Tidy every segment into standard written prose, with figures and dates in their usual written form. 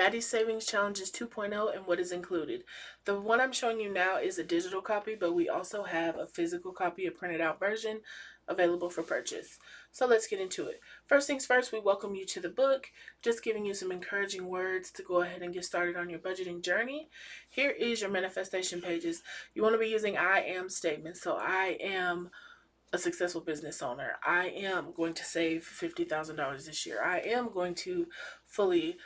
Baddies Savings Challenges 2.0 and what is included. The one I'm showing you now is a digital copy, but we also have a physical copy, a printed out version available for purchase. So let's get into it. First things first, we welcome you to the book, just giving you some encouraging words to go ahead and get started on your budgeting journey. Here is your manifestation pages. You want to be using I am statements. So I am a successful business owner. I am going to save $50,000 this year. I am going to fully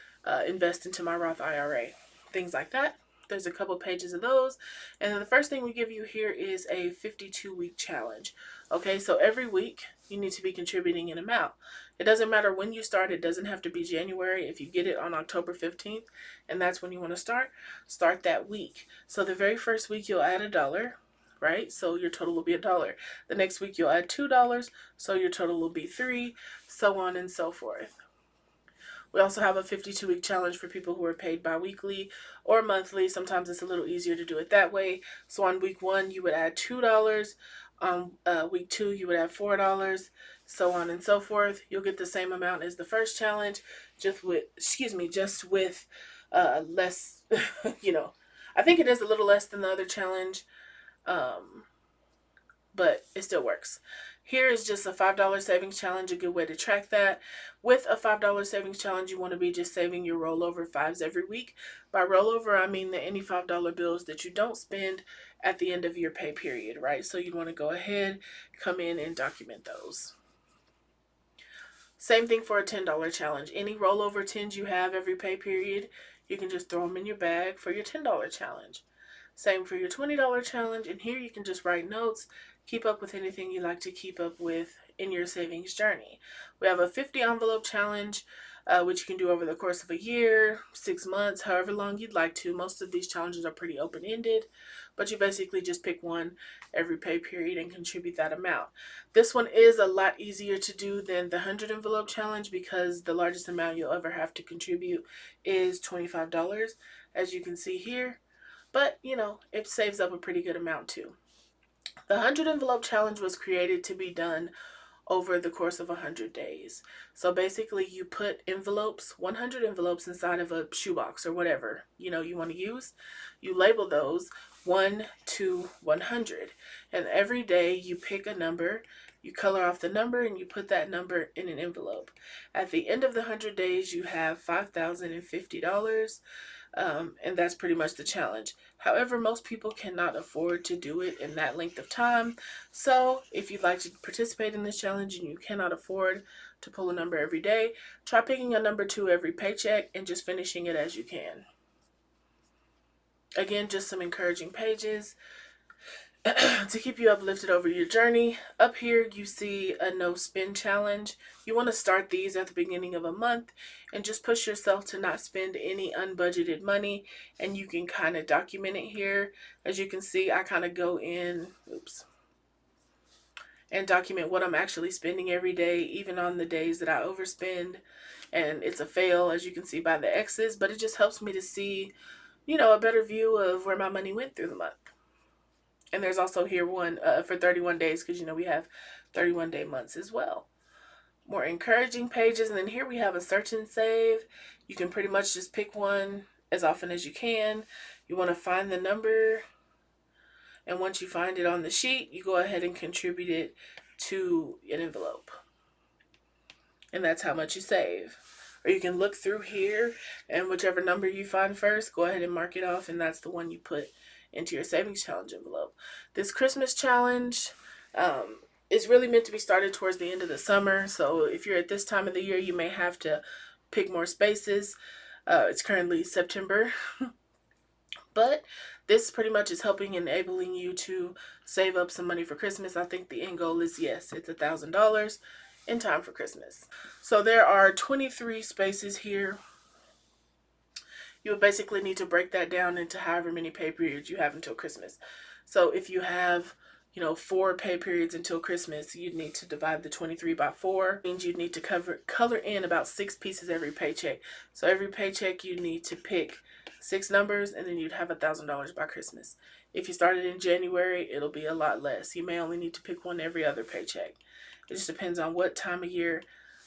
invest into my Roth IRA. Things like that. There's a couple pages of those. And then the first thing we give you here is a 52-week challenge. Okay, so every week you need to be contributing an amount. It doesn't matter when you start. It doesn't have to be January. If you get it on October 15th and that's when you want to start that week. So the very first week you'll add $1. Right? So your total will be $1. The next week you'll add $2, so your total will be $3, so on and so forth. We also have a 52-week challenge for people who are paid bi-weekly or monthly. Sometimes it's a little easier to do it that way. So on week 1 you would add $2. On week 2 you would add $4, so on and so forth. You'll get the same amount as the first challenge, just with less. I think it is a little less than the other challenge. But it still works. Here is just a $5 savings challenge, a good way to track that. With a $5 savings challenge, you want to be just saving your rollover fives every week. By rollover, I mean any $5 bills that you don't spend at the end of your pay period, right? So you'd want to go ahead, come in and document those. Same thing for a $10 challenge. Any rollover 10s you have every pay period, you can just throw them in your bag for your $10 challenge. Same for your $20 challenge, and here you can just write notes, keep up with anything you like to keep up with in your savings journey. We have a 50 envelope challenge, which you can do over the course of a year, 6 months, however long you'd like to. Most of these challenges are pretty open-ended, but you basically just pick one every pay period and contribute that amount. This one is a lot easier to do than the 100 envelope challenge because the largest amount you'll ever have to contribute is $25, as you can see here. But, it saves up a pretty good amount too. The 100 envelope challenge was created to be done over the course of 100 days. So basically you put 100 envelopes inside of a shoebox or whatever, you want to use. You label those 1 to 100. And every day you pick a number, you color off the number, and you put that number in an envelope. At the end of the 100 days, you have $5,050. And that's pretty much the challenge. However, most people cannot afford to do it in that length of time. So if you'd like to participate in this challenge and you cannot afford to pull a number every day, try picking a number 2 every paycheck and just finishing it as you can. Again, just some encouraging pages to keep you uplifted over your journey. Up here you see a no spend challenge. You want to start these at the beginning of a month and just push yourself to not spend any unbudgeted money, and you can kind of document it here. As you can see, I kind of go in and document what I'm actually spending every day, even on the days that I overspend and it's a fail, as you can see by the X's, but it just helps me to see a better view of where my money went through the month. And there's also here one for 31 days because, we have 31-day months as well. More encouraging pages. And then here we have a search and save. You can pretty much just pick one as often as you can. You want to find the number. And once you find it on the sheet, you go ahead and contribute it to an envelope. And that's how much you save. Or you can look through here, and whichever number you find first, go ahead and mark it off, and that's the one you put into your savings challenge envelope. This Christmas challenge is really meant to be started towards the end of the summer. So if you're at this time of the year, you may have to pick more spaces. It's currently September. But this pretty much is enabling you to save up some money for Christmas. I think the end goal is, yes, it's $1,000 in time for Christmas. So there are 23 spaces here. You would basically need to break that down into however many pay periods you have until Christmas. So if you have, 4 pay periods until Christmas, you'd need to divide the 23 by 4. Means you'd need to color in about 6 pieces every paycheck. So every paycheck you need to pick 6 numbers, and then you'd have $1,000 by Christmas. If you started in January, it'll be a lot less. You may only need to pick one every other paycheck. It just depends on what time of year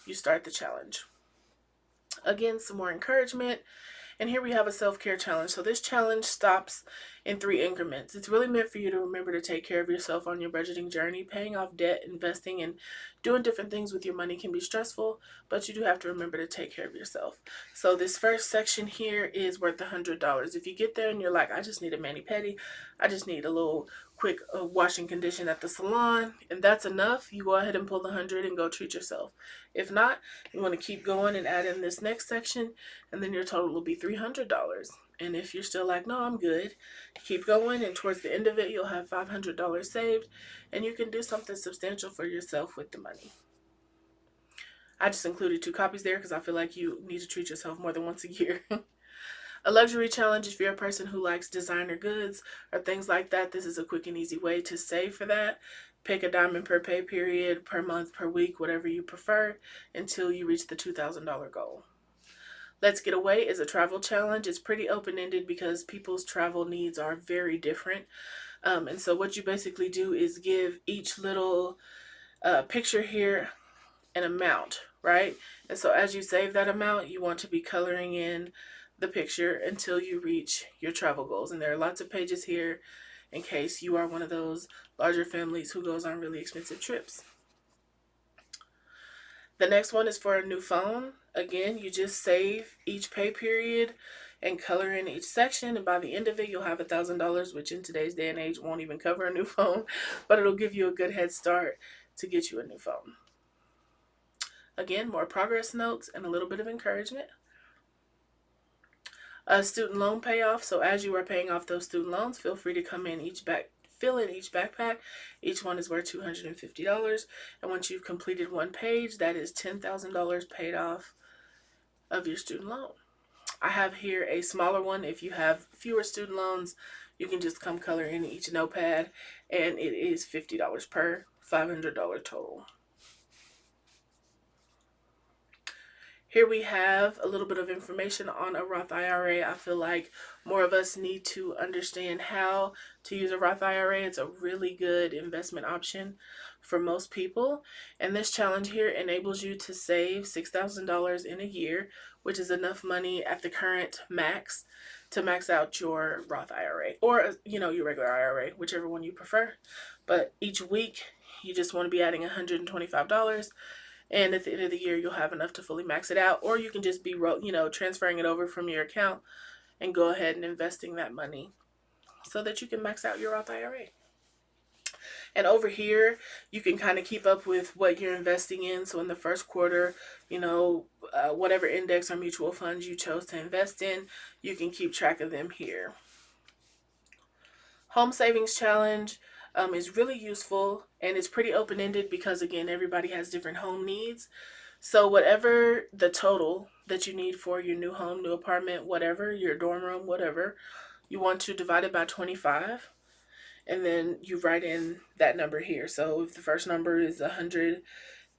you start the challenge. Again, some more encouragement. And here we have a self-care challenge. So this challenge stops in 3 increments. It's really meant for you to remember to take care of yourself on your budgeting journey. Paying off debt, investing, and doing different things with your money can be stressful, but you do have to remember to take care of yourself. So this first section here is worth $100. If you get there and you're like, I just need a mani-pedi, I just need a little quick wash and condition at the salon, and that's enough, you go ahead and pull the 100 and go treat yourself. If not, you want to keep going and add in this next section, and then your total will be $300. And if you're still like, no, I'm good, keep going, and towards the end of it, you'll have $500 saved, and you can do something substantial for yourself with the money. I just included 2 copies there because I feel like you need to treat yourself more than once a year. A luxury challenge, if you're a person who likes designer goods or things like that, this is a quick and easy way to save for that. Pick a diamond per pay period, per month, per week, whatever you prefer, until you reach the $2,000 goal. Let's Get Away is a travel challenge. It's pretty open-ended because people's travel needs are very different. And so what you basically do is give each little picture here an amount, right? And so as you save that amount, you want to be coloring in the picture until you reach your travel goals. And there are lots of pages here in case you are one of those larger families who goes on really expensive trips. The next one is for a new phone. Again, you just save each pay period and color in each section, and by the end of it, you'll have $1,000, which in today's day and age won't even cover a new phone, but it'll give you a good head start to get you a new phone. Again, more progress notes and a little bit of encouragement. A student loan payoff. So as you are paying off those student loans, feel free to fill in each backpack. Each one is worth $250. And once you've completed one page, that is $10,000 paid off of your student loan. I have here a smaller one. If you have fewer student loans, you can just come color in each notepad, and it is $50 per $500 total. Here we have a little bit of information on a Roth IRA. I feel like more of us need to understand how to use a Roth IRA. It's a really good investment option for most people. And this challenge here enables you to save $6,000 in a year, which is enough money at the current max to max out your Roth IRA or, your regular IRA, whichever one you prefer. But each week, you just want to be adding $125. And at the end of the year, you'll have enough to fully max it out. Or you can just be, transferring it over from your account and go ahead and investing that money so that you can max out your Roth IRA. And over here, you can kind of keep up with what you're investing in. So in the first quarter, whatever index or mutual funds you chose to invest in, you can keep track of them here. Home Savings Challenge is really useful, and it's pretty open-ended because, again, everybody has different home needs. So whatever the total that you need for your new home, new apartment, whatever, your dorm room, whatever, you want to divide it by 25, and then you write in that number here. So if the first number is 100,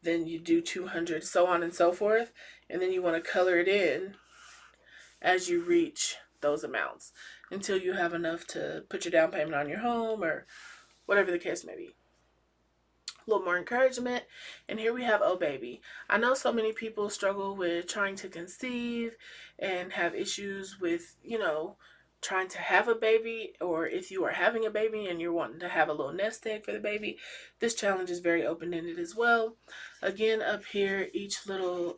then you do 200, so on and so forth, and then you want to color it in as you reach those amounts until you have enough to put your down payment on your home or whatever the case may be. A little more encouragement, and here we have Oh Baby. I know so many people struggle with trying to conceive and have issues with, trying to have a baby, or if you are having a baby and you're wanting to have a little nest egg for the baby, this challenge is very open-ended as well. Again, up here, each little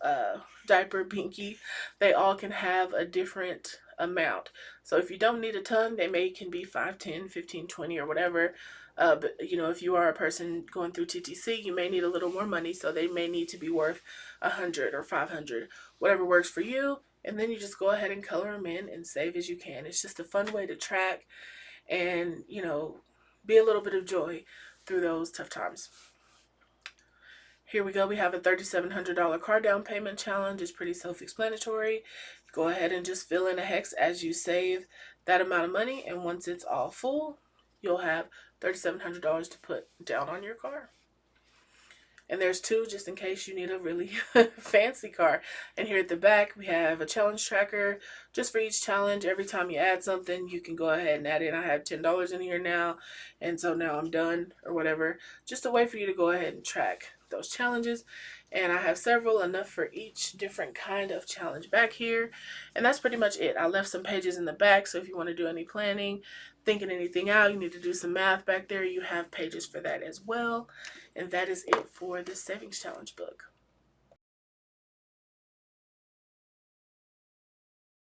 diaper, binky, they all can have a different amount. So if you don't need a ton, can be 5, 10, 15, 20, or whatever. But if you are a person going through TTC, you may need a little more money, so they may need to be worth 100 or 500, whatever works for you. And then you just go ahead and color them in and save as you can. It's just a fun way to track and, be a little bit of joy through those tough times. Here we go. We have a $3,700 car down payment challenge. It's pretty self-explanatory. Go ahead and just fill in a hex as you save that amount of money. And once it's all full, you'll have $3,700 to put down on your car. And there's two just in case you need a really fancy car. And here at the back, we have a challenge tracker just for each challenge. Every time you add something, you can go ahead and add in. I have $10 in here now, and so now I'm done or whatever. Just a way for you to go ahead and track those challenges. And I have several, enough for each different kind of challenge back here. And that's pretty much it. I left some pages in the back, so if you want to do any planning, thinking anything out, you need to do some math back there, you have pages for that as well. And that is it for the savings challenge book.